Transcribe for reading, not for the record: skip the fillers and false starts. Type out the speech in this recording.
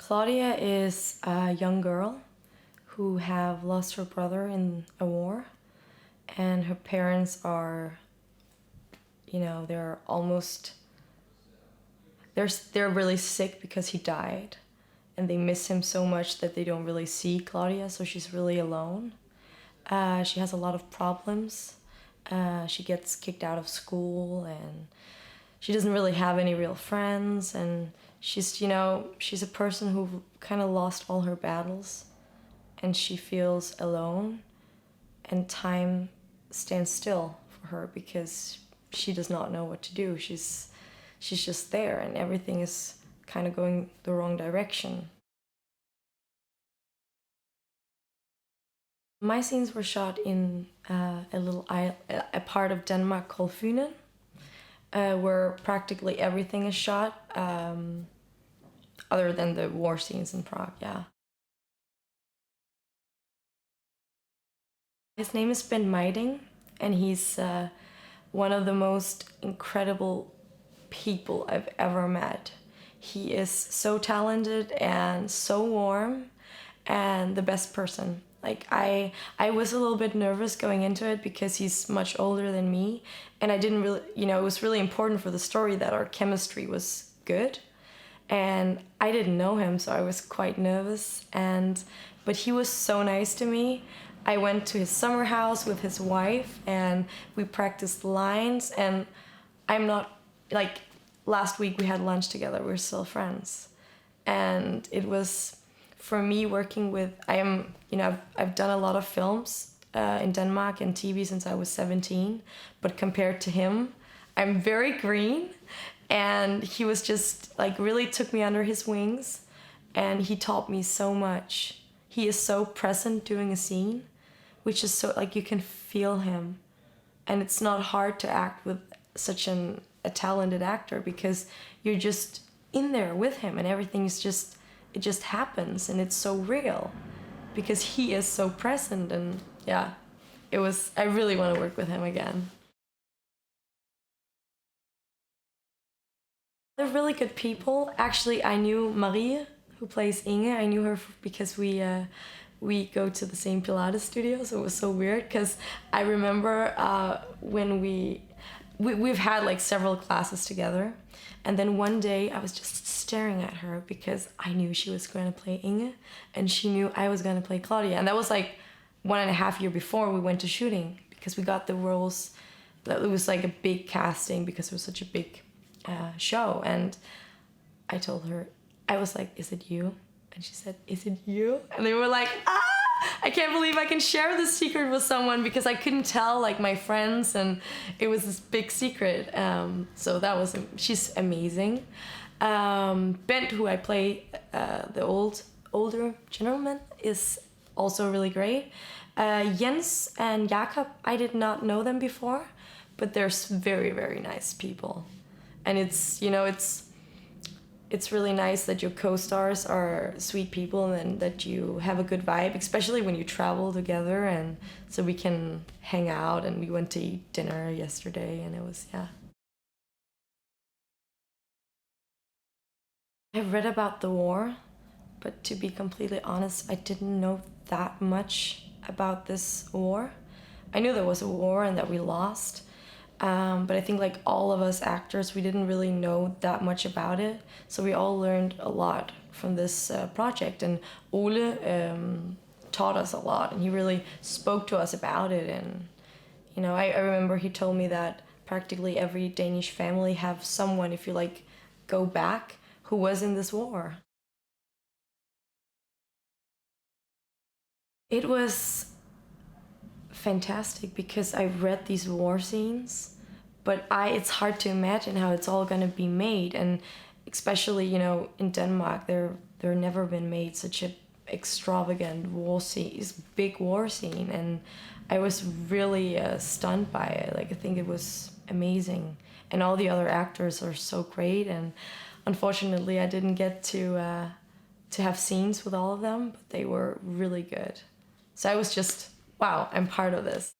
Claudia is a young girl who have lost her brother in a war, and her parents are, they're almost, they're really sick because he died, and they miss him so much that they don't really see Claudia, so she's really alone. She has a lot of problems. She gets kicked out of school, and she doesn't really have any real friends, and she's a person who kind of lost all her battles, and she feels alone, and time stands still for her because she does not know what to do. She's just there, and everything is kind of going the wrong direction. My scenes were shot in a part of Denmark called Fynen, where practically everything is shot, other than the war scenes in Prague, yeah. His name is Ben Meiding, and he's one of the most incredible people I've ever met. He is so talented and so warm and the best person. Like I was a little bit nervous going into it because he's much older than me, and I didn't really, it was really important for the story that our chemistry was good, and I didn't know him, so I was quite nervous, but he was so nice to me. I went to his summer house with his wife, and we practiced lines, and I'm not, like, last week we had lunch together, we're still friends. And it was, for me, working with, I've done a lot of films in Denmark and TV since I was 17, but compared to him, I'm very green, and he was just, like, really took me under his wings, and he taught me so much. He is so present doing a scene, which is so, like, you can feel him, and it's not hard to act with such a talented actor because you're just in there with him, and everything is just, it just happens, and it's so real because he is so present. And yeah, I really want to work with him again. They're really good people. Actually, I knew Marie, who plays Inge. I knew her because we go to the same Pilates studio, so it was so weird because I remember when we've had like several classes together, and then one day I was just staring at her because I knew she was going to play Inge, and she knew I was going to play Claudia, and that was like 1.5 years before we went to shooting because we got the roles. It was like a big casting because it was such a big show, and I told her, I was like, "Is it you?" And she said, "Is it you?" And they were like, "Ah, I can't believe I can share this secret with someone," because I couldn't tell like my friends, and it was this big secret. So she's amazing. Bent, who I play, the older gentleman, is also really great. Jens and Jakob, I did not know them before, but they're very, very nice people. And it's really nice that your co-stars are sweet people and that you have a good vibe, especially when you travel together, and so we can hang out, and we went to eat dinner yesterday, and it was, yeah. I read about the war, but to be completely honest, I didn't know that much about this war. I knew there was a war and that we lost, but I think like all of us actors, we didn't really know that much about it. So we all learned a lot from this project, and Ole taught us a lot, and he really spoke to us about it. And I remember he told me that practically every Danish family have someone, if you like go back, who was in this war. It was fantastic because I read these war scenes, but it's hard to imagine how it's all gonna be made, and especially in Denmark, there never been made such a extravagant big war scene, and I was really stunned by it. Like, I think it was amazing, and all the other actors are so great, and unfortunately I didn't get to have scenes with all of them, but they were really good. So I was just, wow, I'm part of this.